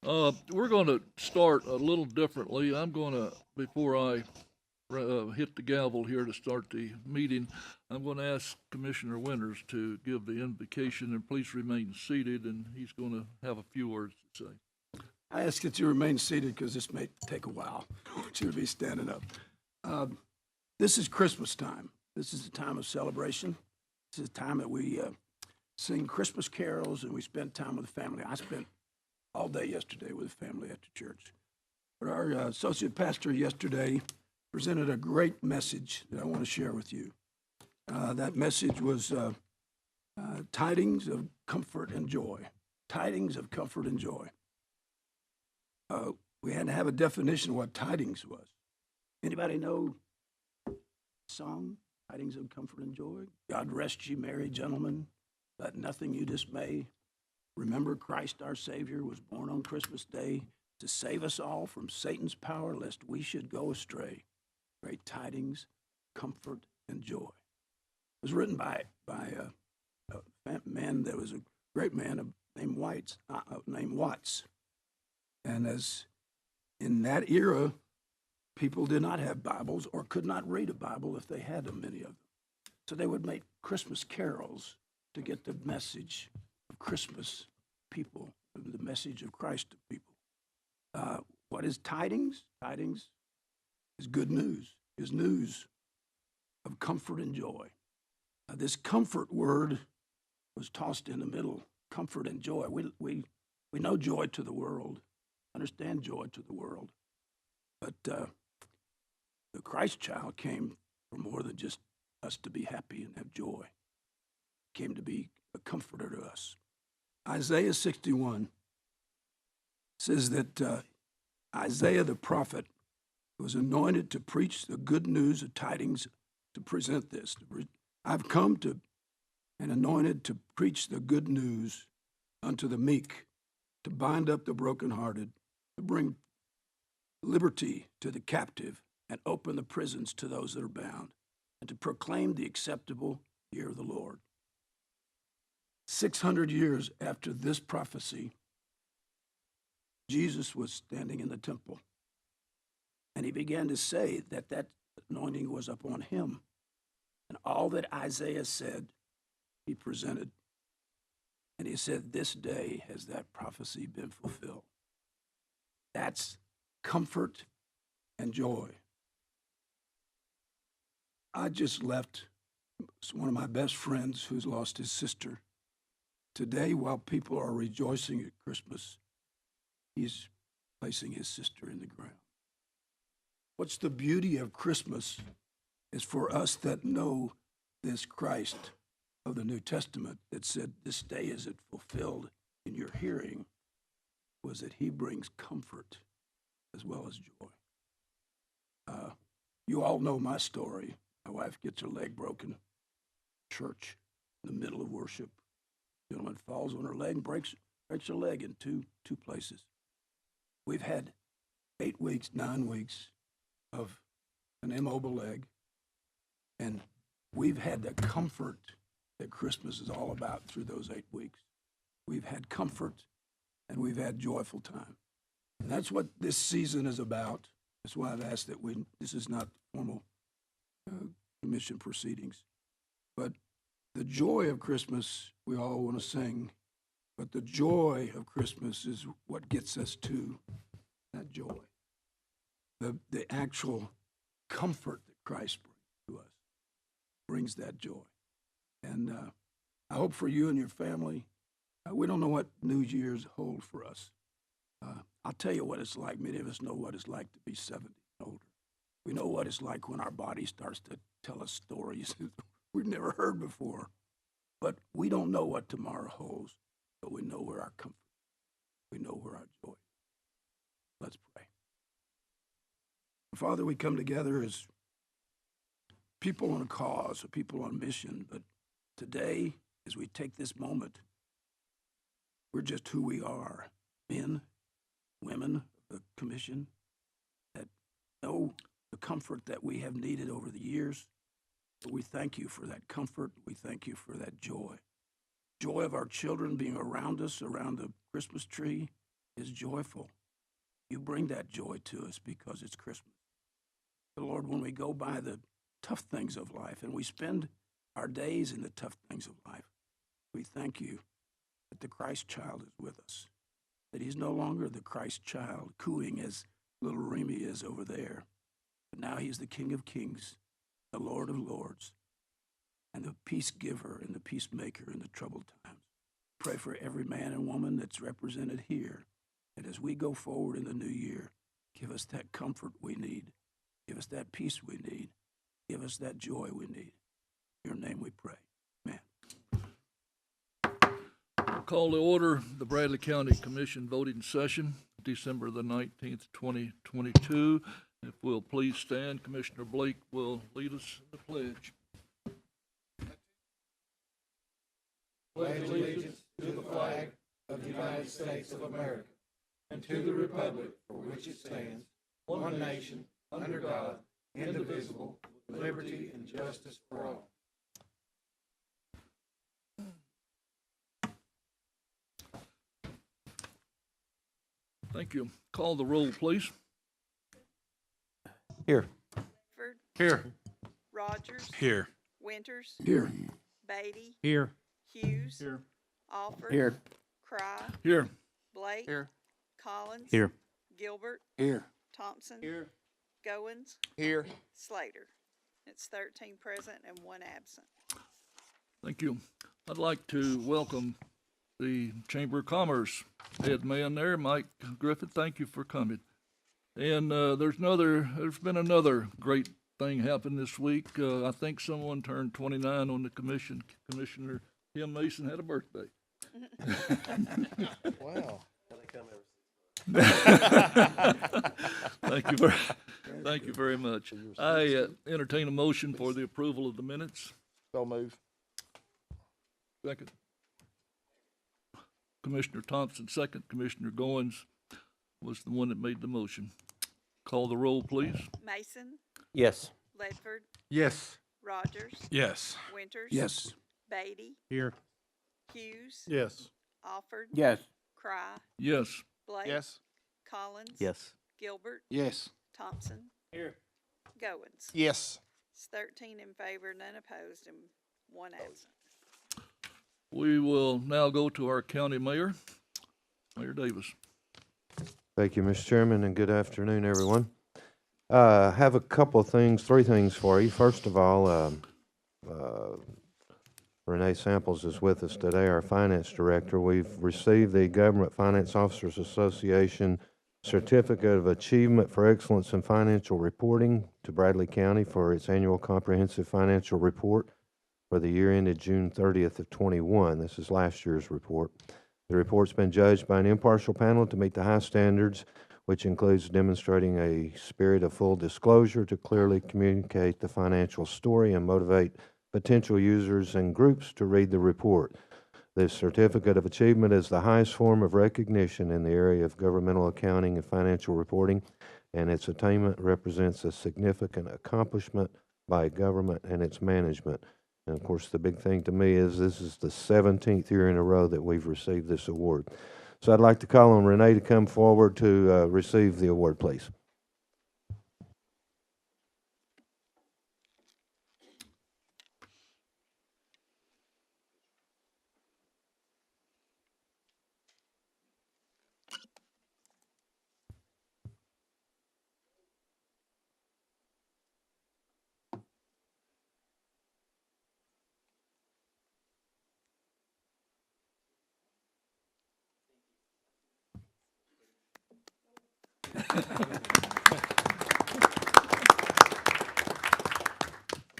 We're going to start a little differently. I'm going to, before I hit the gavel here to start the meeting, I'm going to ask Commissioner Winters to give the invocation, and please remain seated, and he's going to have a few words to say. I ask that you remain seated because this may take a while. I want you to be standing up. This is Christmas time. This is a time of celebration. This is a time that we sing Christmas carols and we spend time with the family. I spent all day yesterday with the family at the church. But our associate pastor yesterday presented a great message that I want to share with you. That message was tidings of comfort and joy. Tidings of comfort and joy. We had to have a definition of what tidings was. Anybody know the song, Tidings of Comfort and Joy? God rest ye merry gentlemen, let nothing you dismay. Remember Christ our Savior was born on Christmas Day to save us all from Satan's power, lest we should go astray. Great tidings, comfort, and joy. It was written by a man that was a great man named Watts. And as in that era, people did not have Bibles or could not read a Bible if they had them, many of them. So they would make Christmas carols to get the message of Christmas people, the message of Christ to people. What is tidings? Tidings is good news, is news of comfort and joy. This comfort word was tossed in the middle, comfort and joy. We know joy to the world, understand joy to the world, but the Christ child came for more than just us to be happy and have joy. He came to be a comforter to us. Isaiah 61 says that Isaiah the prophet was anointed to preach the good news of tidings, to present this. I've come to and anointed to preach the good news unto the meek, to bind up the brokenhearted, to bring liberty to the captive, and open the prisons to those that are bound, and to proclaim the acceptable year of the Lord. 600 years after this prophecy, Jesus was standing in the temple, and he began to say that that anointing was upon him. And all that Isaiah said, he presented. And he said, this day has that prophecy been fulfilled. That's comfort and joy. I just left one of my best friends who's lost his sister. Today, while people are rejoicing at Christmas, he's placing his sister in the ground. What's the beauty of Christmas is for us that know this Christ of the New Testament that said, this day is it fulfilled in your hearing, was that he brings comfort as well as joy. You all know my story. My wife gets her leg broken, church, in the middle of worship. Gentleman falls on her leg and breaks her leg in two places. We've had 8 weeks, 9 weeks of an immobile leg, and we've had the comfort that Christmas is all about through those 8 weeks. We've had comfort, and we've had joyful time. And that's what this season is about. That's why I've asked that this is not formal commission proceedings, but the joy of Christmas, we all want to sing, but the joy of Christmas is what gets us to that joy. The actual comfort that Christ brings to us brings that joy. And I hope for you and your family, we don't know what New Year's hold for us. I'll tell you what it's like. Many of us know what it's like to be 70 and older. We know what it's like when our body starts to tell us stories we've never heard before. But we don't know what tomorrow holds, but we know where our comfort, we know where our joy is. Let's pray. Father, we come together as people on a cause, or people on mission, but today, as we take this moment, we're just who we are, men, women of the commission, that know the comfort that we have needed over the years. But we thank you for that comfort. We thank you for that joy. Joy of our children being around us, around the Christmas tree. is joyful. You bring that joy to us because it's Christmas. The Lord, when we go by the tough things of life and we spend our days in the tough things of life, we thank you that the Christ child is with us, that he's no longer the Christ child cooing as little Remy is over there, but now he's the King of Kings, the Lord of Lords, and the peace giver and the peacemaker in the troubled times. Pray for every man and woman that's represented here, that as we go forward in the new year, give us that comfort we need, give us that peace we need, give us that joy we need. In your name we pray. Amen. I'll call to order the Bradley County Commission voting session, December the 19th, 2022. If we'll please stand, Commissioner Blake will lead us in the pledge. Pledge allegiance to the flag of the United States of America and to the republic for which it stands, one nation, under God, indivisible, with liberty and justice for all. Thank you. Call the roll, please. Here. Bedford, Here. Rogers, Here. Winters, Here. Beatty, Here. Hughes, Here. Alford, Here. Cry, Here. Blake, Here. Collins, Here. Gilbert, Here. Thompson, Here. Goins, Here. Slater. It's 13 present and 1 absent. Thank you. I'd like to welcome the Chamber of Commerce head man there, Mike Griffith. Thank you for coming. And there's been another great thing happened this week. I think someone turned 29 on the commission. Commissioner Tim Mason had a birthday. Wow. Thank you very much. I entertain a motion for the approval of the minutes. So move. Second. Commissioner Thompson, second. Commissioner Goins was the one that made the motion. Call the roll, please. Mason, Yes. Ledford, Yes. Rogers, Yes. Winters, Yes. Beatty, Here. Hughes, Yes. Alford, Yes. Cry, Yes. Blake, Yes. Collins, Yes. Gilbert, Yes. Thompson, Here. Goins. Yes. It's 13 in favor, none opposed, and 1 absent. We will now go to our county mayor, Mayor Davis. Thank you, Mr. Chairman, and good afternoon, everyone. I have a couple of things, 3 things for you. First of all, Renee Samples is with us today, our finance director. We've received the Government Finance Officers Association Certificate of Achievement for Excellence in Financial Reporting to Bradley County for its annual comprehensive financial report for the year ended June 30th of 21. This is last year's report. The report's been judged by an impartial panel to meet the high standards, which includes demonstrating a spirit of full disclosure to clearly communicate the financial story and motivate potential users and groups to read the report. This Certificate of Achievement is the highest form of recognition in the area of governmental accounting and financial reporting, and its attainment represents a significant accomplishment by government and its management. And of course, the big thing to me is this is the 17th year in a row that we've received this award. So I'd like to call on Renee to come forward to receive the award, please.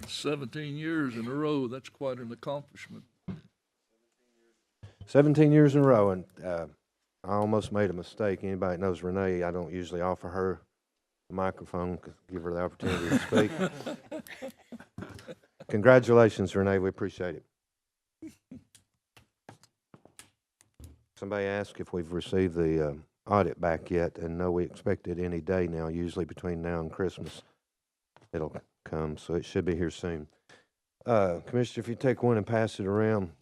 "17 years in a row, that's quite an accomplishment." 17 years in a row, and I almost made a mistake. Anybody that knows Renee, I don't usually offer her a microphone, give her the opportunity to speak. Congratulations, Renee. We appreciate it. Somebody asked if we've received the audit back yet, and no, we expect it any day now. Usually between now and Christmas, it'll come, so it should be here soon. Commissioner, if you take one and pass it around.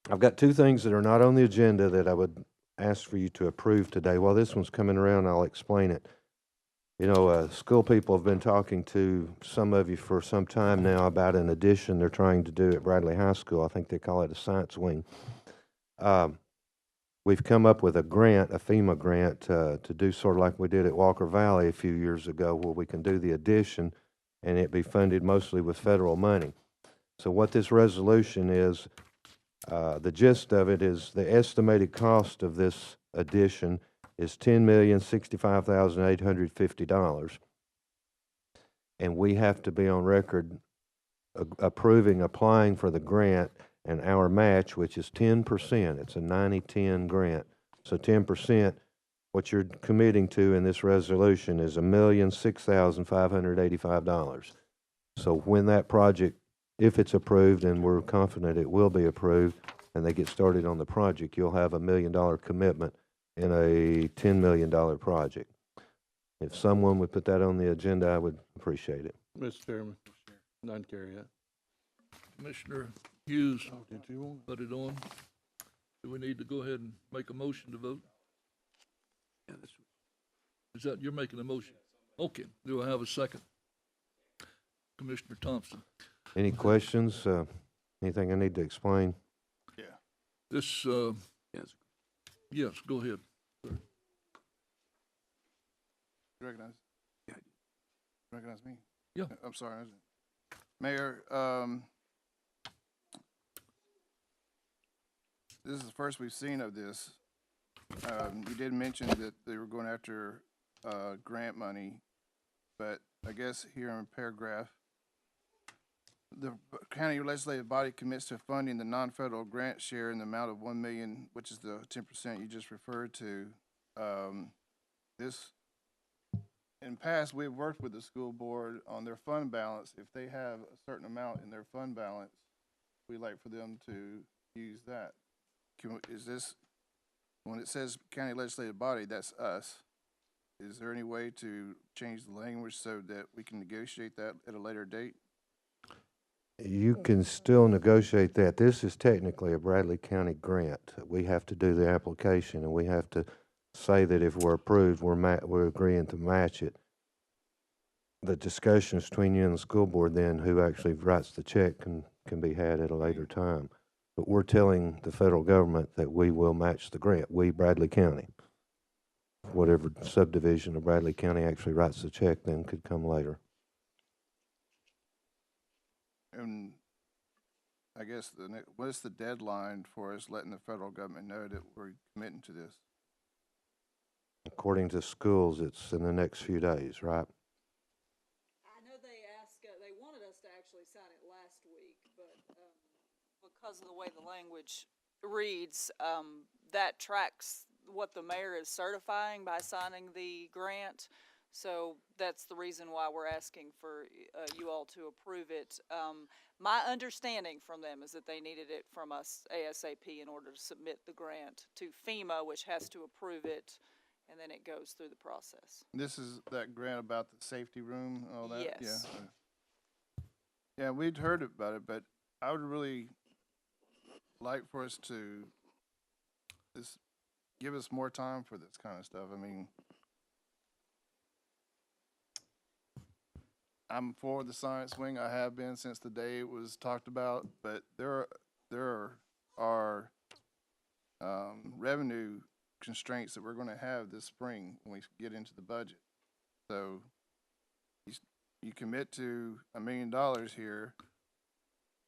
I've got 2 things that are not on the agenda that I would asked for you to approve today. While this one's coming around, I'll explain it. You know, school people have been talking to some of you for some time now about an addition they're trying to do at Bradley High School. I think they call it a science wing. We've come up with a grant, a FEMA grant, to do sort of like we did at Walker Valley a few years ago, where we can do the addition and it be funded mostly with federal money. So what this resolution is, the gist of it is the estimated cost of this addition is $10,065,850. And we have to be on record approving, applying for the grant, and our match, which is 10%. It's a 90-10 grant. So 10%, what you're committing to in this resolution is $1,006,585. So when that project, if it's approved, and we're confident it will be approved, and they get started on the project, you'll have $1 million commitment in a $10 million project. If someone would put that on the agenda, I would appreciate it. Mr. Chairman, none carry that. Commissioner Hughes Did you want? put it on. Do we need to go ahead and make a motion to vote? Yeah, Is that, you're making a motion? Okay, do I have a second? Commissioner Thompson. Any questions? Anything I need to explain? Yeah. This, yes. yes, go ahead. You recognize? Yeah. Recognize me? Yeah. I'm sorry. Mayor, this is the first we've seen of this. You did mention that they were going after grant money, but I guess here in paragraph, the county legislative body commits to funding the non-federal grant share in the amount of $1 million, which is the 10% you just referred to. This, in past, we've worked with the school board on their fund balance. If they have a certain amount in their fund balance, we like for them to use that. Is this, when it says county legislative body, that's us. Is there any way to change the language so that we can negotiate that at a later date? You can still negotiate that. This is technically a Bradley County grant. We have to do the application, and we have to say that if we're approved, we're agreeing to match it. The discussions between you and the school board then, who actually writes the check, can be had at a later time. But we're telling the federal government that we will match the grant. We, Bradley County. Whatever subdivision of Bradley County actually writes the check then could come later. And I guess what is the deadline for us letting the federal government know that we're committing to this? According to schools, it's in the next few days, right? I know they wanted us to actually sign it last week, but because of the way the language reads, that tracks what the mayor is certifying by signing the grant. So that's the reason why we're asking for you all to approve it. My understanding from them is that they needed it from us ASAP in order to submit the grant to FEMA, which has to approve it, and then it goes through the process. This is that grant about the safety room and all that? Yes. Yeah. Yeah, we'd heard about it, but I would really like for us to just give us more time for this kind of stuff. I mean, I'm for the science wing. I have been since the day it was talked about, but there are revenue constraints that we're going to have this spring when we get into the budget. So you commit to $1 million here,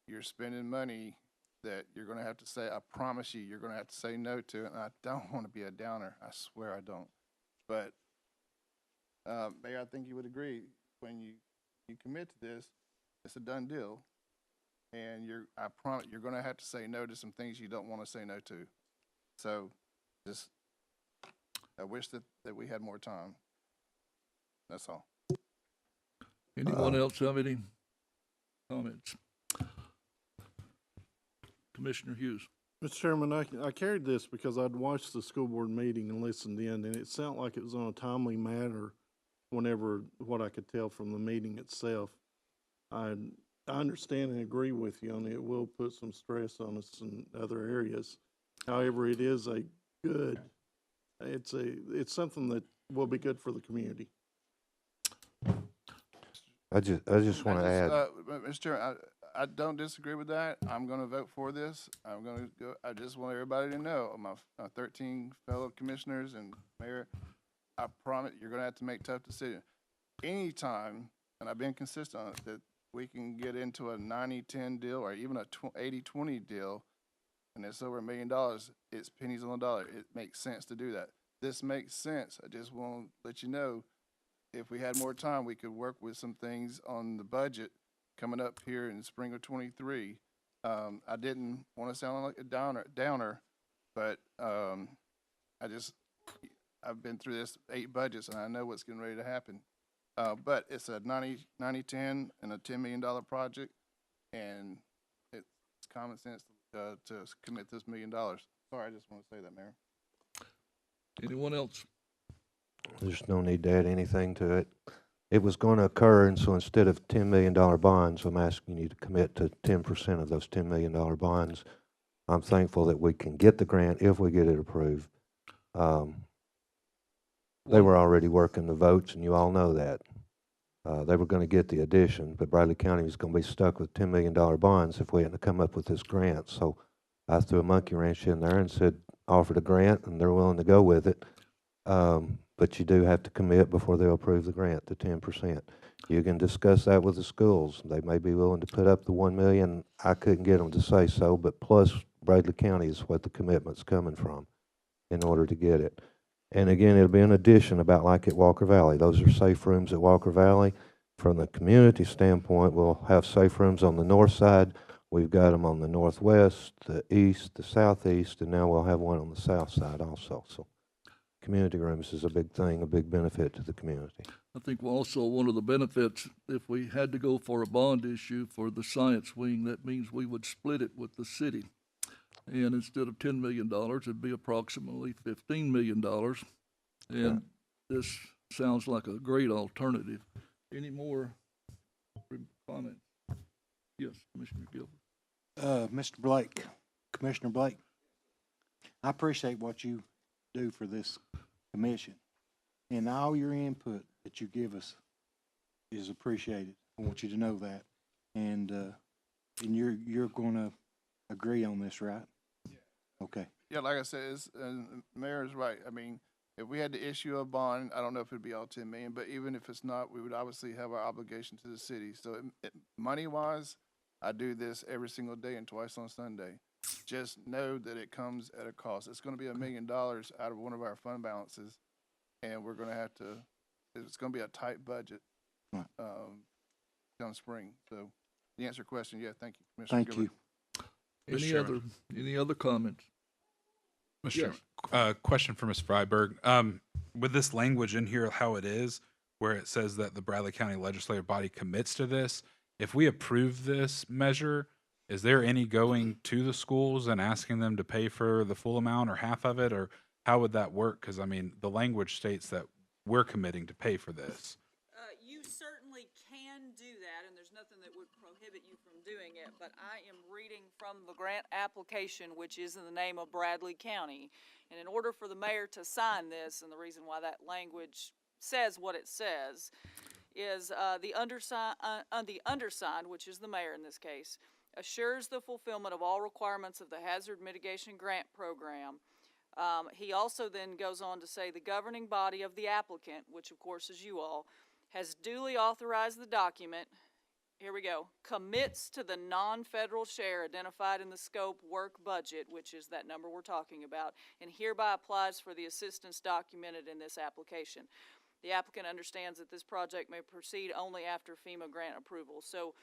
you're spending money that you're going to have to say, I promise you're going to have to say no to, and I don't want to be a downer. I swear I don't. But Mayor, I think you would agree, when you commit to this, it's a done deal, and I promise you're going to have to say no to some things you don't want to say no to. So just, I wish that we had more time. That's all. Anyone else have any comments? Commissioner Hughes. Mr. Chairman, I carried this because I'd watched the school board meeting and listened in, and it sounded like it was on a timely matter whenever, what I could tell from the meeting itself. I understand and agree with you on it. It will put some stress on us in other areas. However, it is a good it's something that will be good for the community. I just want to add, Mr. Chairman, I don't disagree with that. I'm gonna vote for this. I'm gonna go, I just want everybody to know, my 13 fellow commissioners and mayor, I promise you're gonna have to make tough decisions. Anytime, and I've been consistent on it, that we can get into a 90-10 deal or even a 80-20 deal, and it's over $1 million, it's pennies on the dollar. It makes sense to do that. This makes sense. I just want to let you know, if we had more time, we could work with some things on the budget coming up here in the spring of '23. I didn't want to sound like a downer, but I've been through this 8 budgets and I know what's getting ready to happen. But it's a 90-10 and a $10 million project, and it's common sense to commit this $1 million. Sorry, I just want to say that, Mayor. Anyone else? there's no need to add anything to it. It was going to occur, and so instead of $10 million bonds, I'm asking you to commit to 10% of those $10 million bonds. I'm thankful that we can get the grant if we get it approved. They were already working the votes, and you all know that. They were going to get the addition, but Bradley County was going to be stuck with $10 million bonds if we hadn't come up with this grant. So I threw a monkey wrench in there and said, offered a grant, and they're willing to go with it. But you do have to commit before they'll approve the grant to 10%. You can discuss that with the schools. They may be willing to put up the $1 million. I couldn't get them to say so, but plus Bradley County is what the commitment's coming from in order to get it. And again, it'll be an addition about like at Walker Valley. Those are safe rooms at Walker Valley. From the community standpoint, we'll have safe rooms on the north side. We've got them on the northwest, the east, the southeast, and now we'll have one on the south side also. So community rooms is a big thing, a big benefit to the community. I think also one of the benefits, if we had to go for a bond issue for the science wing, that means we would split it with the city. And instead of $10 million, it'd be approximately $15 million. And this sounds like a great alternative. Any more comments? Yes, Commissioner Gilbert. Mr. Blake, Commissioner Blake, I appreciate what you do for this commission, and all your input that you give us is appreciated. I want you to know that, and you're going to agree on this, right? Yeah. Okay. Yeah, like I said, Mayor is right. I mean, if we had to issue a bond, I don't know if it'd be all 10 million, but even if it's not, we would obviously have our obligation to the city. So money-wise, I do this every single day and twice on Sunday. Just know that it comes at a cost. It's going to be $1 million out of one of our fund balances, and we're going to have to. It's going to be a tight budget come spring. So, to answer your question, yeah, thank you, Commissioner Thank Gilbert. Any other comments? Mr. Yes. Chairman, question for Ms. Freiberg. With this language in here, how it is, where it says that the Bradley County Legislative Body commits to this, if we approve this measure, is there any going to the schools and asking them to pay for the full amount or half of it, or how would that work? Because, I mean, the language states that we're committing to pay for this. You certainly can do that, and there's nothing that would prohibit you from doing it, but I am reading from the grant application, which is in the name of Bradley County. And in order for the mayor to sign this, and the reason why that language says what it says, is the undersigned, which is the mayor in this case, assures the fulfillment of all requirements of the Hazard Mitigation Grant Program. He also then goes on to say the governing body of the applicant, which of course is you all, has duly authorized the document, here we go, commits to the non-federal share identified in the scope work budget, which is that number we're talking about, and hereby applies for the assistance documented in this application. The applicant understands that this project may proceed only after FEMA grant approval. So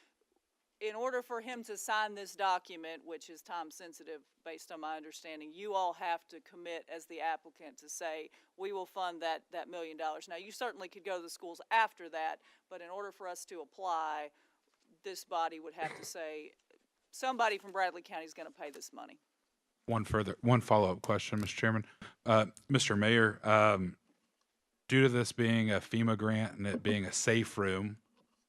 in order for him to sign this document, which is time sensitive based on my understanding, you all have to commit as the applicant to say, we will fund that $1 million. Now, you certainly could go to the schools after that, but in order for us to apply, this body would have to say, somebody from Bradley County is going to pay this money. One follow-up question, Mr. Chairman. Mr. Mayor, due to this being a FEMA grant and it being a safe room,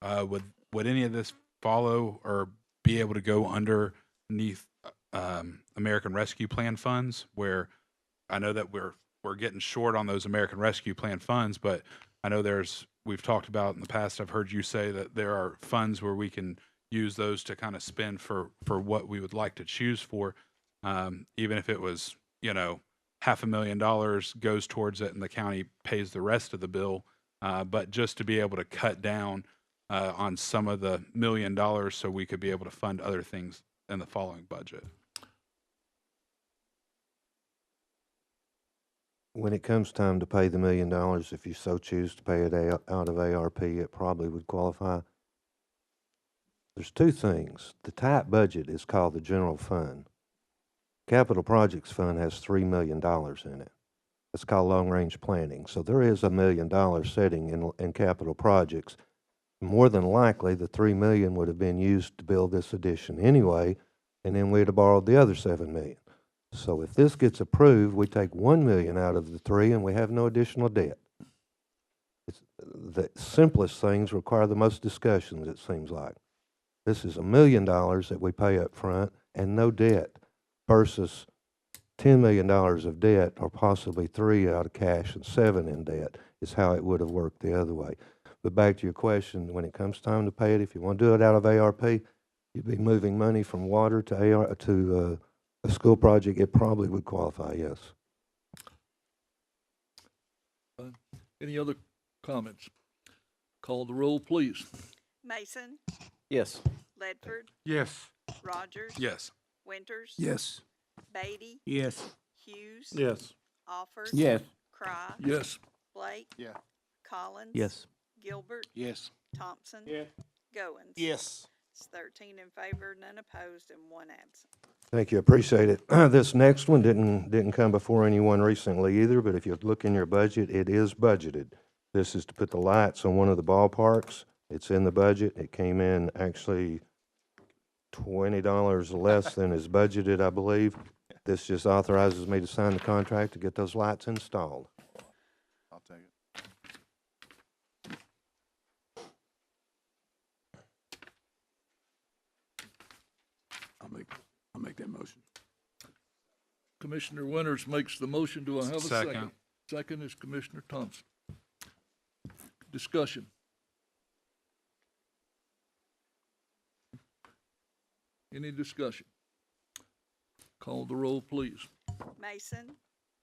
would any of this follow or be able to go underneath American Rescue Plan funds, where I know that we're we're getting short on those American Rescue Plan funds, but I know we've talked about in the past, I've heard you say that there are funds where we can use those to kind of spend for what we would like to choose for. Even if it was, $500,000 goes towards it and the county pays the rest of the bill. But just to be able to cut down on some of the $1 million so we could be able to fund other things in the following budget. When it comes time to pay the $1 million, if you so choose to pay it out of ARP, it probably would qualify. There's two things. The tight budget is called the general fund. Capital Projects Fund has $3 million in it. It's called long-range planning. So there is $1 million sitting in capital projects. More than likely, the $3 million would have been used to build this addition anyway, and then we'd have borrowed the other $7 million. So if this gets approved, we take $1 million out of the 3 and we have no additional debt. The simplest things require the most discussions, it seems like. This is $1 million that we pay up front and no debt versus $10 million of debt, or possibly 3 out of cash and 7 in debt is how it would have worked the other way. But back to your question, when it comes time to pay it, if you want to do it out of ARP, you'd be moving money from water to a school project. It probably would qualify, yes. Any other comments? Call the roll, please. Mason, Yes. Ledford, Yes. Rogers. Yes. Winters. Yes. Beatty, Yes. Hughes. Yes. Alford. Yes. Cry. Yes. Blake. Yeah. Collins. Yes. Gilbert. Yes. Thompson. Yeah. Goins. Yes. It's 13 in favor, none opposed, and 1 absent. Thank you, appreciate it. This next one didn't come before anyone recently either, but if you look in your budget, it is budgeted. This is to put the lights on one of the ballparks. It's in the budget. It came in actually $20 less than is budgeted, I believe. This just authorizes me to sign the contract to get those lights installed. I'll take it. I'll make that motion. Commissioner Winters makes the motion. Do I have a second? Second. Second is Commissioner Thompson. Discussion. Any discussion? Call the roll, please. Mason,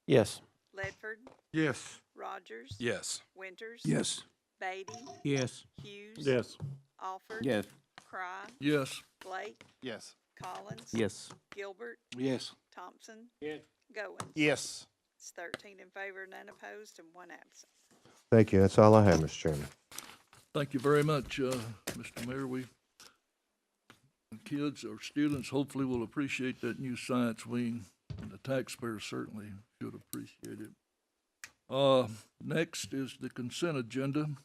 Yes. Ledford, Yes. Rogers. Yes. Winters. Yes. Beatty, Yes. Hughes. Yes. Alford. Yes. Cry. Yes. Blake, Yes. Collins. Yes. Gilbert, Yes. Thompson. Yes. Goins. Yes. It's 13 in favor, none opposed, and 1 absent. Thank you, that's all I have, Mr. Chairman. Thank you very much, Mr. Mayor. Kids or students hopefully will appreciate that new science wing, and the taxpayers certainly should appreciate it. Next is the consent agenda.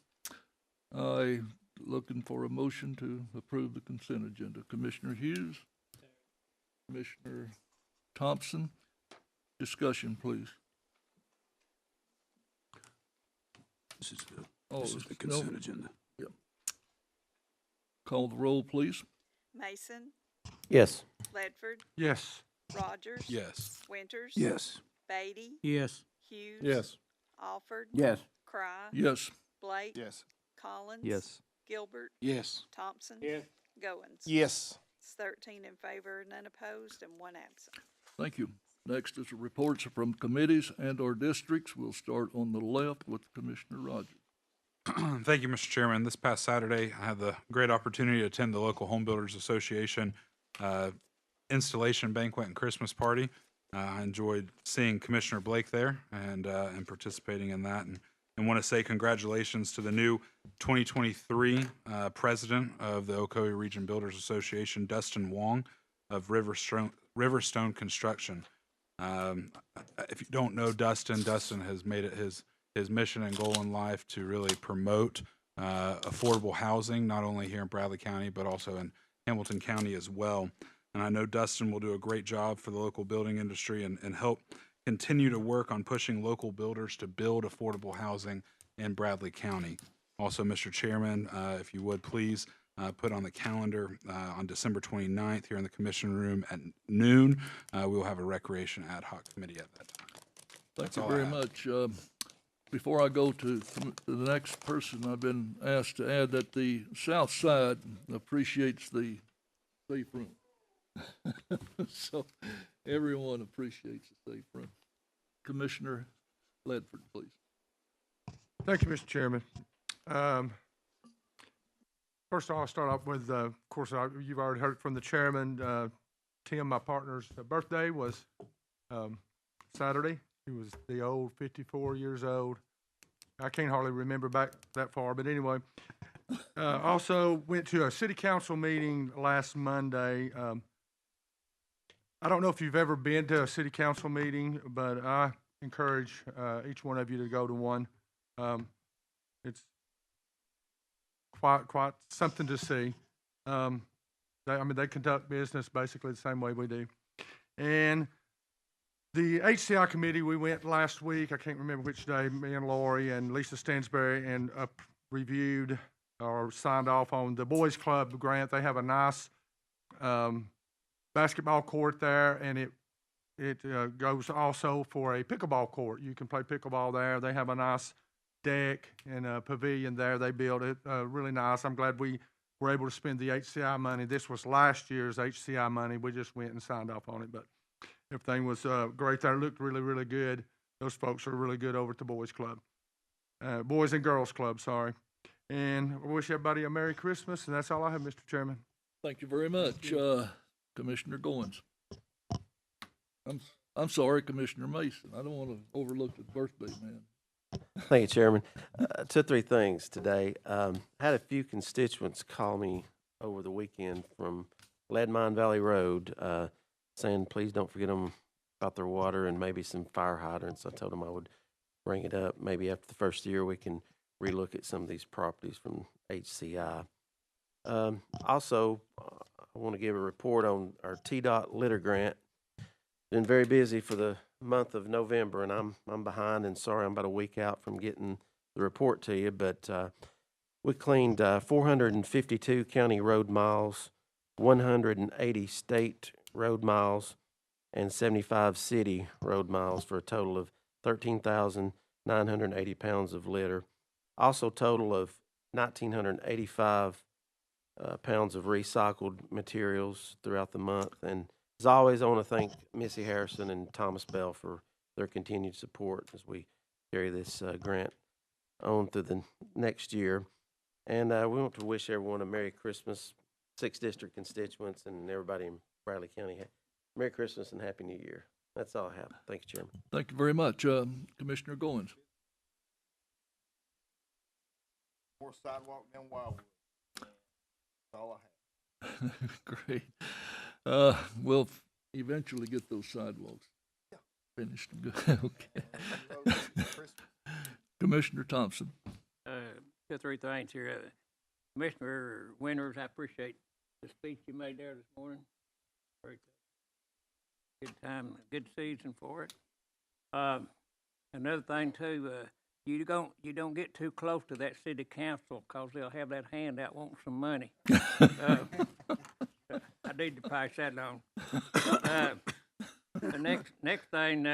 Looking for a motion to approve the consent agenda. Commissioner Hughes? Commissioner Thompson? Discussion, please. This is the, Oh, this is the no. consent agenda. Call the roll, please. Mason, Yes. Ledford, Yes. Rogers. Yes. Winters. Yes. Beatty, Yes. Hughes. Yes. Alford. Yes. Cry. Yes. Blake. Yes. Collins. Yes. Gilbert. Yes. Thompson. Yes. Goins. Yes. It's 13 in favor, none opposed, and 1 absent. Thank you. Next is reports from committees and/or districts. We'll start on the left with Commissioner Rogers. Thank you, Mr. Chairman. This past Saturday, I had the great opportunity to attend the local Home Builders Association installation banquet and Christmas party. I enjoyed seeing Commissioner Blake there and participating in that, and want to say congratulations to the new 2023 president of the Ocoee Region Builders Association, Dustin Wong of Riverstone Construction. If you don't know Dustin has made it his mission and goal in life to really promote affordable housing, not only here in Bradley County, but also in Hamilton County as well. And I know Dustin will do a great job for the local building industry and help continue to work on pushing local builders to build affordable housing in Bradley County. Also, Mr. Chairman, if you would please put on the calendar on December 29th here in the commission room at noon, we will have a recreation ad hoc committee at that time. Thank That's you all I very have. much. Before I go to the next person, I've been asked to add that the South Side appreciates the safe room. So everyone appreciates the safe room. Commissioner Ledford, please. Thank you, Mr. Chairman. First of all, I'll start off with, of course, you've already heard from the chairman. Tim, my partner's birthday was Saturday. He was the old 54 years old. I can't hardly remember back that far, but anyway. Also went to a city council meeting last Monday. I don't know if you've ever been to a city council meeting, but I encourage each one of you to go to one. It's quite something to see. They conduct business basically the same way we do. And the HCI committee, we went last week, I can't remember which day, me and Lori and Lisa Stansberry, and reviewed or signed off on the Boys Club grant. They have a nice basketball court there, and it goes also for a pickleball court. You can play pickleball there. They have a nice deck and a pavilion there. They built it really nice. I'm glad we were able to spend the HCI money. This was last year's HCI money. We just went and signed off on it, but everything was great there. It looked really, really good. Those folks are really good over at the Boys Club. Boys and Girls Club, sorry. And I wish everybody a Merry Christmas, and that's all I have, Mr. Chairman. Thank you very much, Commissioner Goins. I'm sorry, Commissioner Mason. I don't want to overlook the birthday man. Thank you, Chairman. 2 or 3 things today. Had a few constituents call me over the weekend from Leadmine Valley Road, saying, please don't forget them about their water and maybe some fire hydrants. I told them I would bring it up. Maybe after the first year, we can relook at some of these properties from HCI. Also, I want to give a report on our TDOT litter grant. Been very busy for the month of November, and I'm behind and sorry I'm about a week out from getting the report to you, but we cleaned 452 county road miles, 180 state road miles, and 75 city road miles for a total of 13,980 pounds of litter. Also total of 1,985 pounds of recycled materials throughout the month. And as always, I want to thank Missy Harrison and Thomas Bell for their continued support as we carry this grant on through the next year. And we want to wish everyone a Merry Christmas, 6th District constituents and everybody in Bradley County. Merry Christmas and Happy New Year. That's all I have. Thank you, Chairman. Thank you very much, Commissioner Goins. More sidewalk than Wildwood. That's all I have. Great. We'll eventually get those sidewalks finished. Okay. Commissioner Thompson. 2 or 3 things here. Commissioner Winters, I appreciate the speech you made there this morning. Very good. Good time, good season for it. Another thing too, you don't get too close to that city council because they'll have that hand out wanting some money. I need to pass that on. The next thing,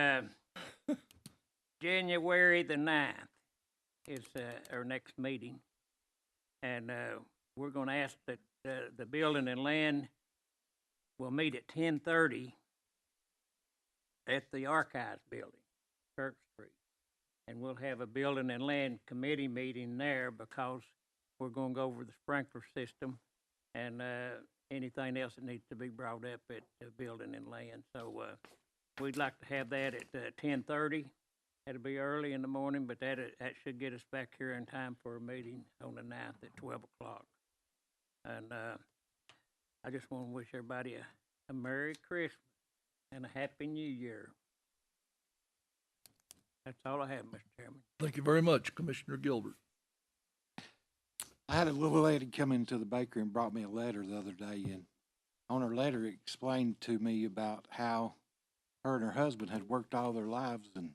January the 9th is our next meeting, and we're going to ask that the building and land will meet at 10:30 at the Archives Building, Church Street, and we'll have a building and land committee meeting there because we're going to go over the sprinkler system and anything else that needs to be brought up at the building and land. So we'd like to have that at 10:30. That'll be early in the morning, but that should get us back here in time for a meeting on the 9th at 12 o'clock. And I just want to wish everybody a Merry Christmas and a Happy New Year. That's all I have, Mr. Chairman. Thank you very much, Commissioner Gilbert. I had a little lady come into the bakery and brought me a letter the other day, and on her letter it explained to me about how her and her husband had worked all their lives and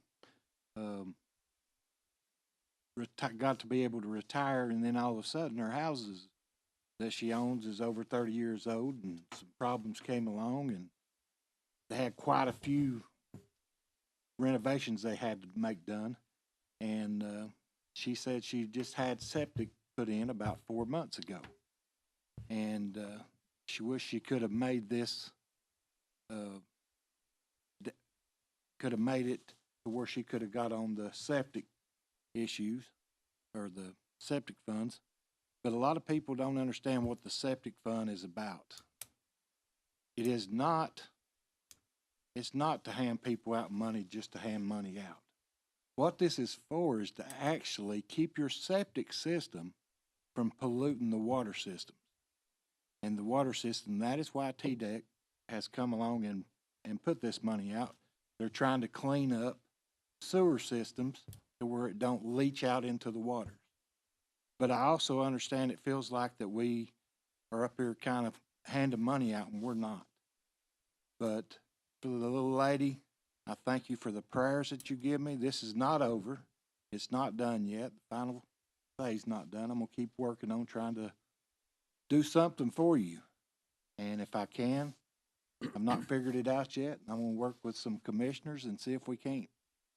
got to be able to retire, and then all of a sudden her houses that she owns is over 30 years old, and some problems came along, and they had quite a few renovations they had to make done. And, she said she just had septic put in about 4 months ago. And, she wished she could have made this, could have made it to where she could have got on the septic issues or the septic funds. But a lot of people don't understand what the septic fund is about. It is not, it's not to hand people out money just to hand money out. What this is for is to actually keep your septic system from polluting the water system. And the water system, that is why TDEC has come along and put this money out. They're trying to clean up sewer systems to where it don't leach out into the water. But I also understand it feels like that we are up here kind of handing money out, and we're not. But for the little lady, I thank you for the prayers that you give me. This is not over. It's not done yet. The final say's not done. I'm going to keep working on trying to do something for you. And if I can, I've not figured it out yet. I'm going to work with some commissioners and see if we can't.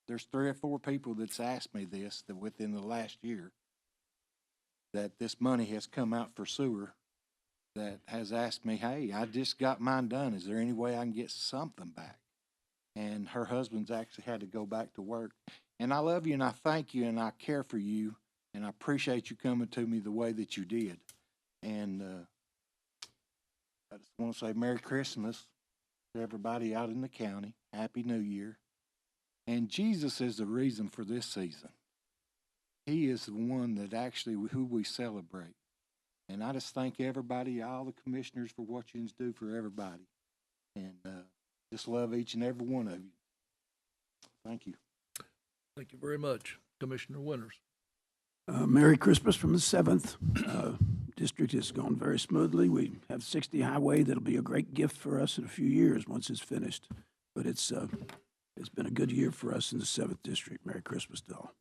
There's 3 or 4 people that's asked me this that within the last year that this money has come out for sewer that has asked me, hey, I just got mine done. Is there any way I can get something back? And her husband's actually had to go back to work. And I love you and I thank you and I care for you and I appreciate you coming to me the way that you did. And I just want to say Merry Christmas to everybody out in the county. Happy New Year. And Jesus is the reason for this season. He is the one that actually who we celebrate. And I just thank everybody, all the commissioners for what you do for everybody. And just love each and every one of you. Thank you. Thank you very much. Commissioner Winters. Merry Christmas from the 7th. District has gone very smoothly. We have 60 Highway. That'll be a great gift for us in a few years once it's finished. But it's been a good year for us in the 7th District. Merry Christmas to all.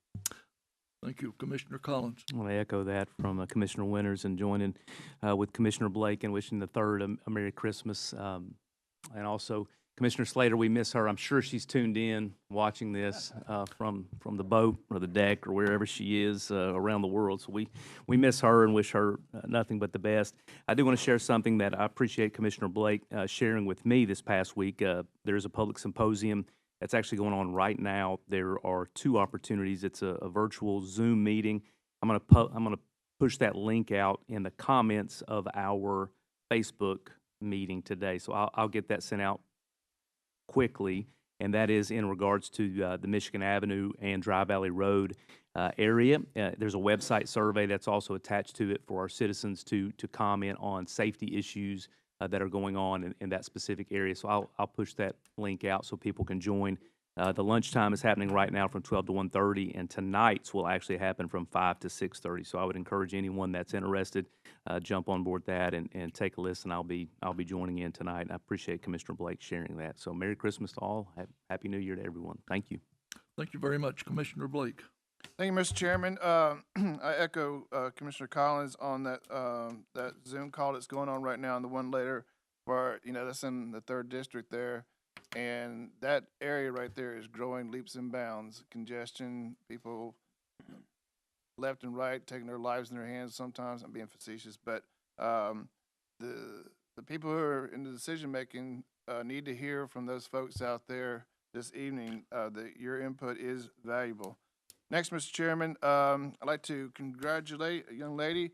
Thank you. Commissioner Collins. I want to echo that from Commissioner Winters and joining with Commissioner Blake and wishing the third a Merry Christmas. And also, Commissioner Slater, we miss her. I'm sure she's tuned in watching this from the boat or the deck or wherever she is around the world. So we miss her and wish her nothing but the best. I do want to share something that I appreciate Commissioner Blake sharing with me this past week. There's a public symposium that's actually going on right now. There are 2 opportunities. It's a virtual Zoom meeting. I'm gonna push that link out in the comments of our Facebook meeting today. So I'll get that sent out quickly, and that is in regards to the Michigan Avenue and Dry Valley Road area. There's a website survey that's also attached to it for our citizens to comment on safety issues that are going on in that specific area. So I'll push that link out so people can join. The lunchtime is happening right now from 12 to 1:30, and tonight's will actually happen from 5 to 6:30. So I would encourage anyone that's interested, jump on board that and take a listen. I'll be joining in tonight, and I appreciate Commissioner Blake sharing that. So Merry Christmas to all. Happy New Year to everyone. Thank you. Thank you very much. Commissioner Blake. Thank you, Mr. Chairman. I echo Commissioner Collins on that that Zoom call that's going on right now, and the one later where that's in the 3rd district there, and that area right there is growing leaps and bounds. Congestion, people left and right taking their lives in their hands. Sometimes I'm being facetious, but the people who are in the decision making need to hear from those folks out there this evening that your input is valuable. Next, Mr. Chairman, I'd like to congratulate a young lady,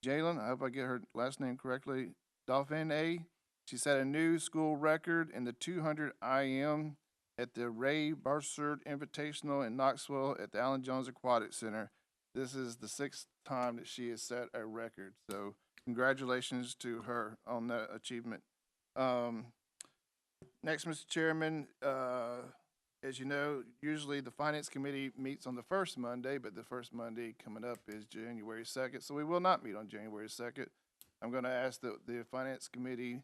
Jalen, I hope I get her last name correctly, Dauphin. She set a new school record in the 200 IM at the Ray Barsert Invitational in Knoxville at the Allen Jones Aquatic Center. This is the 6th time that she has set a record, so congratulations to her on that achievement. Next, Mr. Chairman, as you know, usually the Finance Committee meets on the first Monday, but the first Monday coming up is January 2nd, so we will not meet on January 2nd. I'm going to ask that the Finance Committee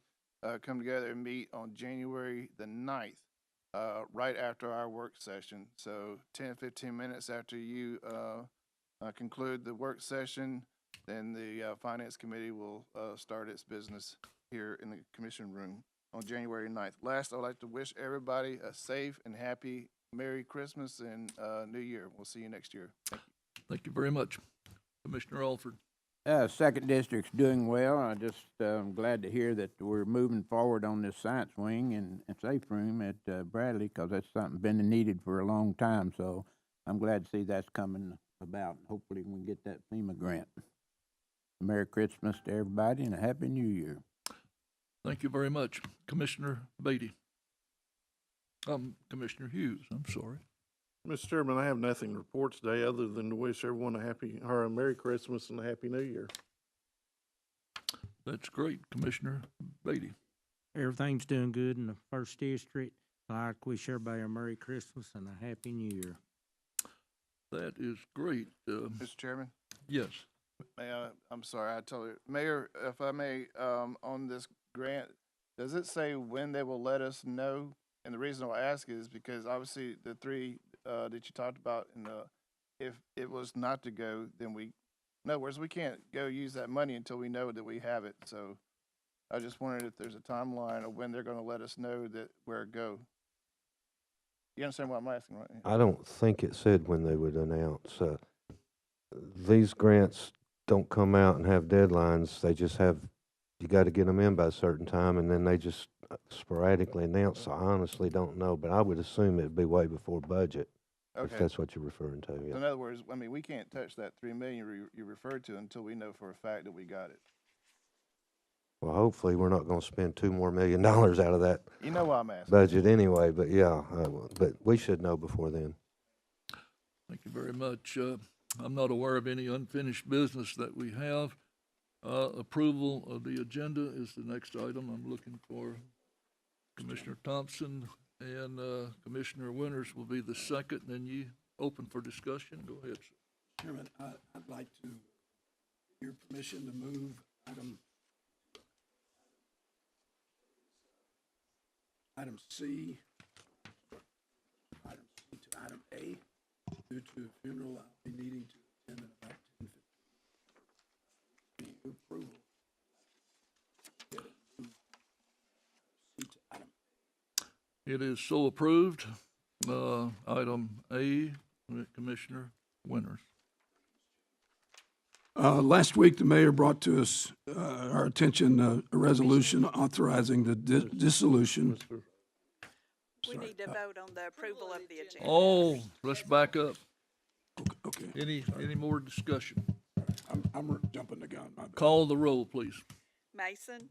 come together and meet on January the 9th, right after our work session. So 10, 15 minutes after you conclude the work session, then the Finance Committee will start its business here in the Commission room on January 9th. Last, I'd like to wish everybody a safe and happy Merry Christmas and New Year. We'll see you next year. Thank you very much. Commissioner Alford. Second district's doing well. I just, glad to hear that we're moving forward on this science wing and safe room at, Bradley, 'cause that's something been needed for a long time, so I'm glad to see that's coming about. Hopefully we can get that FEMA grant. Merry Christmas to everybody and a Happy New Year. Thank you very much. Commissioner Beatty. Commissioner Hughes, I'm sorry. Mr. Chairman, I have nothing to report today other than to wish everyone a Merry Christmas and a Happy New Year. That's great. Commissioner Beatty. Everything's doing good in the first district. I wish everybody a Merry Christmas and a Happy New Year. That is great. Mr. Chairman, Yes. I'm sorry, I told you. Mayor, if I may, on this grant, does it say when they will let us know? And the reason I ask is because obviously the three that you talked about, if it was not to go, then in other words, we can't go use that money until we know that we have it. So I just wondered if there's a timeline of when they're going to let us know that where it go. You understand what I'm asking, right? I don't think it said when they would announce. These grants don't come out and have deadlines. They just have, you got to get them in by a certain time, and then they just sporadically announce. So I honestly don't know, but I would assume it'd be way before budget, if Okay. that's what you're referring to. So Yeah. in other words, I mean, we can't touch that 3 million you referred to until we know for a fact that we got it. Well, hopefully we're not going to spend $2 more million out of that You know why I'm asking. budget anyway. But yeah, but we should know before then. Thank you very much. I'm not aware of any unfinished business that we have. Approval of the agenda is the next item. I'm looking for Commissioner Thompson and Commissioner Winters will be the second, and then you open for discussion. Go ahead, sir. Chairman, I'd like to, your permission to move item C, to item A, due to a funeral I'll be needing to attend in about 10:15. Approval. Get it moved. C to item. It is so approved. Item A, Commissioner Winters. Last week, the mayor brought to us, our attention, a resolution authorizing the dissolution. We need to vote on the approval of the agenda. Oh, let's back up. Okay, Any more discussion? I'm jumping the gun, my bad. Call the roll, please. Mason,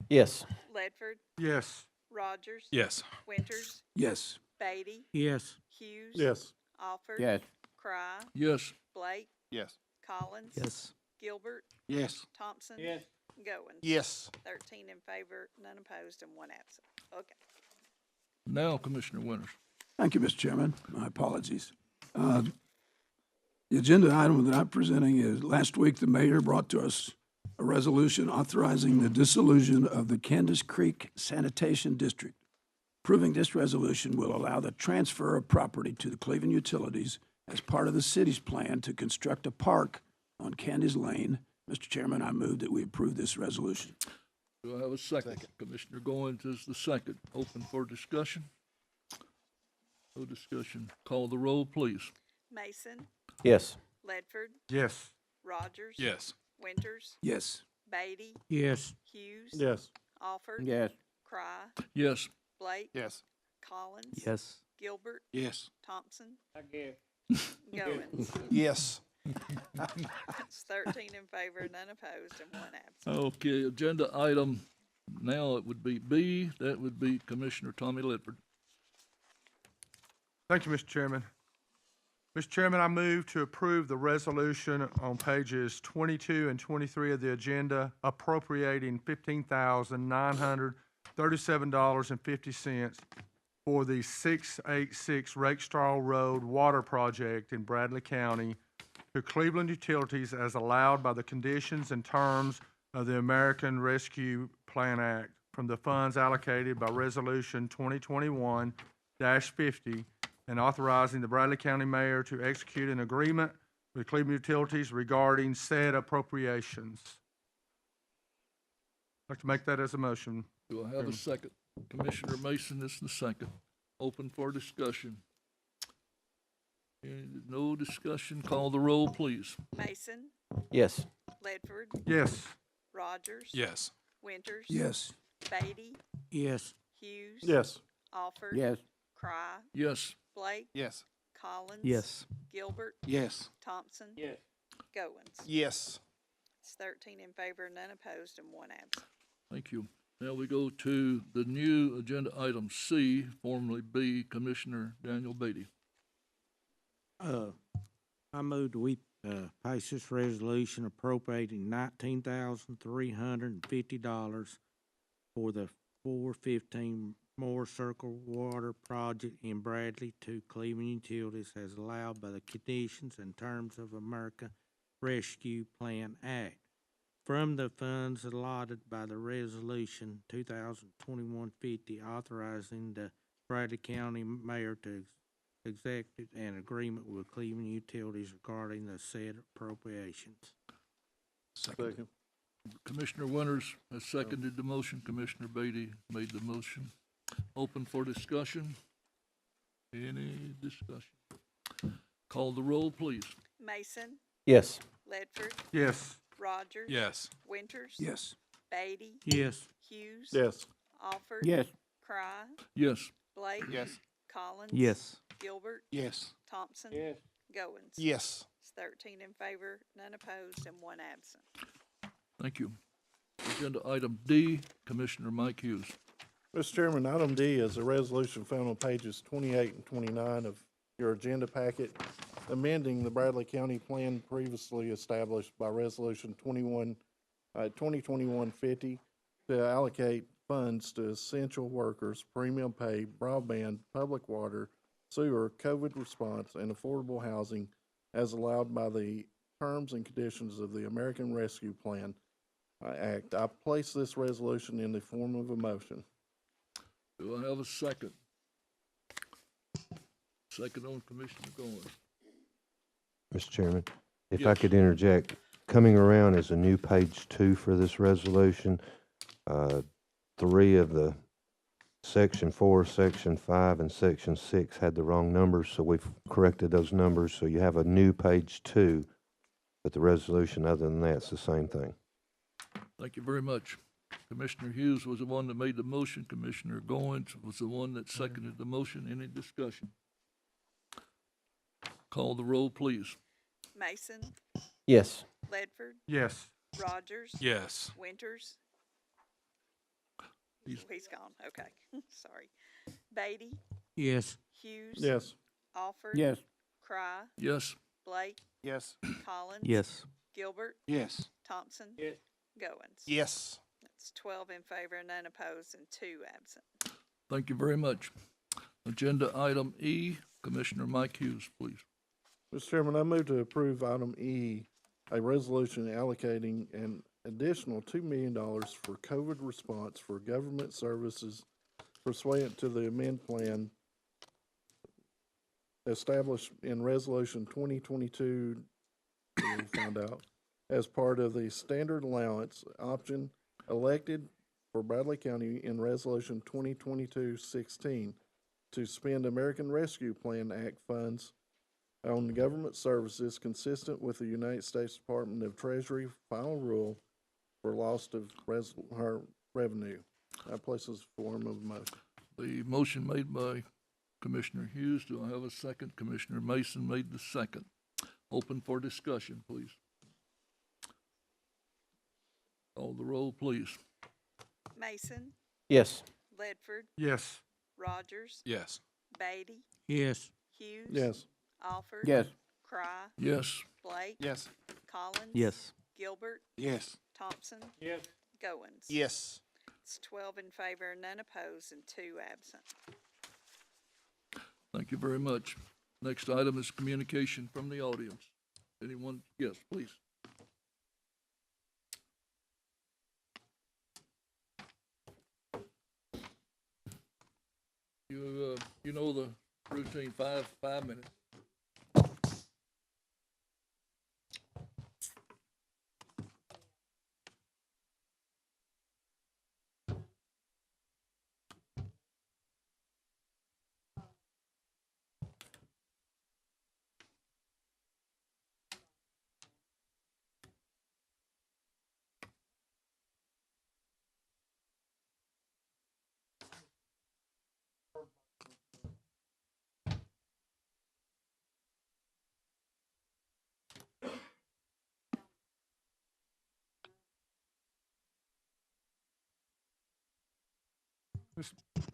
Yes. Ledford, Yes. Rogers. Yes. Winters, Yes. Beatty, Yes. Hughes. Yes. Alford. Yes. Cry, Yes. Blake, Yes. Collins. Yes. Gilbert, Yes. Thompson. Yes. Goins. Yes. 13 in favor, none opposed, and 1 absent. Okay. Now, Commissioner Winters. Thank you, Mr. Chairman. My apologies. The agenda item that I'm presenting is, last week, the mayor brought to us a resolution authorizing the dissolution of the Candace Creek Sanitation District. Approving this resolution will allow the transfer of property to the Cleveland Utilities as part of the city's plan to construct a park on Candace Lane. Mr. Chairman, I move that we approve this resolution. Do I have a second? Commissioner Goins is the second. Open for discussion? No discussion. Call the roll, please. Mason, Yes. Ledford, Yes. Rogers. Yes. Winters, Yes. Beatty, Yes. Hughes. Yes. Alford. Yes. Cry, Yes. Blake. Yes. Collins. Yes. Gilbert, Yes. Thompson. I guess. Goins. Yes. It's 13 in favor, none opposed, and 1 absent. Okay, agenda item, now it would be B. That would be Commissioner Tommy Ledford. Thank you, Mr. Chairman. Mr. Chairman, I move to approve the resolution on pages 22 and 23 of the agenda appropriating $15,937.50 for the 686 Rakestraw Road Water Project in Bradley County to Cleveland Utilities as allowed by the conditions and terms of the American Rescue Plan Act from the funds allocated by Resolution 2021-50 and authorizing the Bradley County Mayor to execute an agreement with Cleveland Utilities regarding said appropriations. I'd like to make that as a motion. Do I have a second? Commissioner Mason is the second. Open for discussion. No discussion, call the roll, please. Mason, Yes. Ledford, Yes. Rogers. Yes. Winters. Yes. Beatty, Yes. Hughes. Yes. Alford. Yes. Cry, Yes, Blake, Yes. Collins. Yes. Gilbert, Yes. Thompson. Yes. Goins. Yes. It's 13 in favor, none opposed, and 1 absent. thank you. Now we go to the new agenda item C, formerly B, Commissioner Daniel Beatty. I move that we, pass this resolution appropriating $19,350 for the 415 Moore Circle Water Project in Bradley to Cleveland Utilities as allowed by the conditions and terms of America Rescue Plan Act. From the funds allotted by the resolution 2021-50 authorizing the Bradley County Mayor to execute an agreement with Cleveland Utilities regarding the said appropriations. Second. Commissioner Winters has seconded the motion. Commissioner Beatty made the motion. Open for discussion. Any discussion? Call the roll, please. Mason, Yes. Ledford, Yes. Rogers. Yes. Winters. Yes. Beatty, Yes. Hughes. Yes. Alford. Yes. Cry, Yes, Blake. Yes. Collins. Yes. Gilbert, Yes. Thompson. Yes. Goins. Yes. It's 13 in favor, none opposed, and 1 absent. thank you. Agenda item D, Commissioner Mike Hughes. Mr. Chairman, item D is a resolution found on pages 28 and 29 of your agenda packet, amending the Bradley County plan previously established by Resolution 2021-50 to allocate funds to essential workers, premium pay, broadband, public water, sewer, COVID response, and affordable housing as allowed by the terms and conditions of the American Rescue Plan Act. I place this resolution in the form of a motion. Do I have a second? Second on Commissioner Goins. Mr. Chairman, if I Yes. could interject, coming around is a new page 2 for this resolution. 3 of the section 4, section 5, and section 6 had the wrong numbers, so we've corrected those numbers. So you have a new page 2, but the resolution, other than that, it's the same thing. Thank you very much. Commissioner Hughes was the one that made the motion. Commissioner Goins was the one that seconded the motion. Any discussion? Call the roll, please. Mason, Yes. Ledford, Yes. Rogers. Yes. Winters. He's- He's gone, okay, sorry. Beatty, Yes. Hughes. Yes. Alford. Yes. Cry, Yes, Blake, Yes. Collins. Yes. Gilbert, Yes. Thompson. Yes. Goins. Yes. That's 12 in favor, none opposed, and 2 absent. thank you very much. Agenda item E, Commissioner Mike Hughes, please. Mr. Chairman, I move to approve item E, a resolution allocating an additional $2 million for COVID response for government services pursuant to the amend plan established in Resolution 2022, we'll find out, as part of the standard allowance option elected for Bradley County in Resolution 2022-16 to spend American Rescue Plan Act funds on government services consistent with the United States Department of Treasury final rule for loss of revenue. That places form of motion. The motion made by Commissioner Hughes. Do I have a second? Commissioner Mason made the second. Open for discussion, please. Call the roll, please. Mason, Yes. Ledford, Yes. Rogers. Yes. Beatty, Yes. Hughes. Yes. Alford. Yes. Cry, Yes, Blake. Yes. Collins. Yes. Gilbert, Yes. Thompson. Yes. Goins. Yes. It's 12 in favor, none opposed, and 2 absent. thank you very much. Next item is communication from the audience. Anyone? Yes, please. You know the routine, 5 minutes.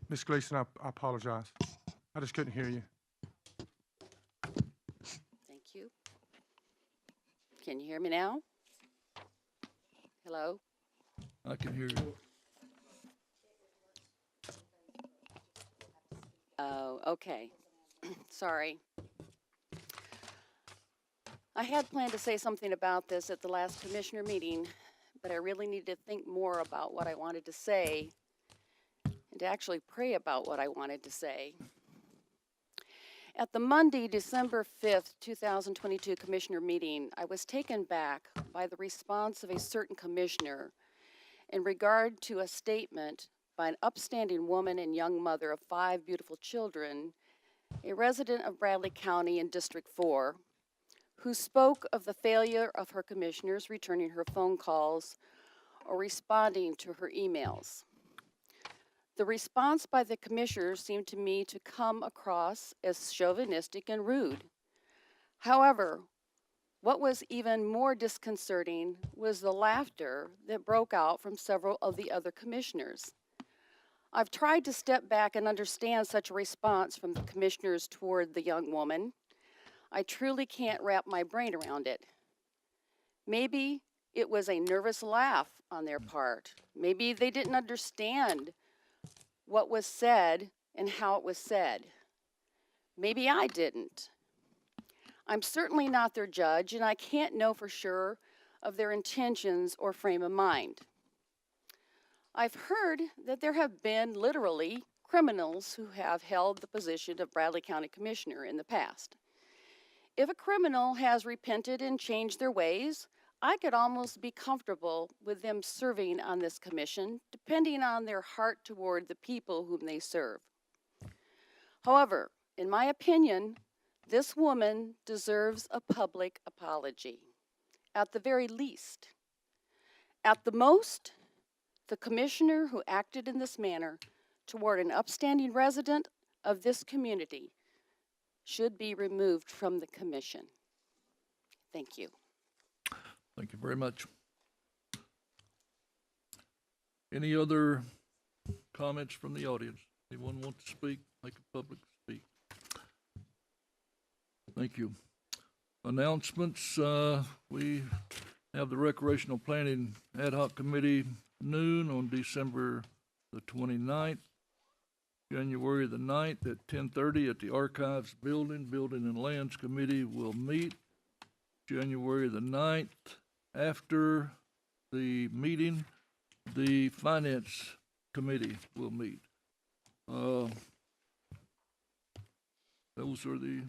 Ms. Gleason, I apologize. I just couldn't hear you. Thank you. Can you hear me now? Hello? I can hear you. Oh, okay. Sorry. I had planned to say something about this at the last commissioner meeting, but I really needed to think more about what I wanted to say and to actually pray about what I wanted to say. At the Monday, December 5th, 2022 commissioner meeting, I was taken back by the response of a certain commissioner in regard to a statement by an upstanding woman and young mother of 5 beautiful children, a resident of Bradley County in District 4, who spoke of the failure of her commissioners returning her phone calls or responding to her emails. The response by the commissioners seemed to me to come across as chauvinistic and rude. However, what was even more disconcerting was the laughter that broke out from several of the other commissioners. I've tried to step back and understand such a response from the commissioners toward the young woman. I truly can't wrap my brain around it. Maybe it was a nervous laugh on their part. Maybe they didn't understand what was said and how it was said. Maybe I didn't. I'm certainly not their judge, and I can't know for sure of their intentions or frame of mind. I've heard that there have been literally criminals who have held the position of Bradley County Commissioner in the past. If a criminal has repented and changed their ways, I could almost be comfortable with them serving on this commission, depending on their heart toward the people whom they serve. However, in my opinion, this woman deserves a public apology, at the very least. At the most, the commissioner who acted in this manner toward an upstanding resident of this community should be removed from the commission. Thank you. Thank you very much. Any other comments from the audience? Anyone want to speak? Make a public speak. Thank you. Announcements, we have the Recreational Planning Ad Hoc Committee noon on December the 29th. January the 9th at 10:30 at the Archives Building. Building and Lands Committee will meet. January the 9th, after the meeting, the Finance Committee will meet. Those are the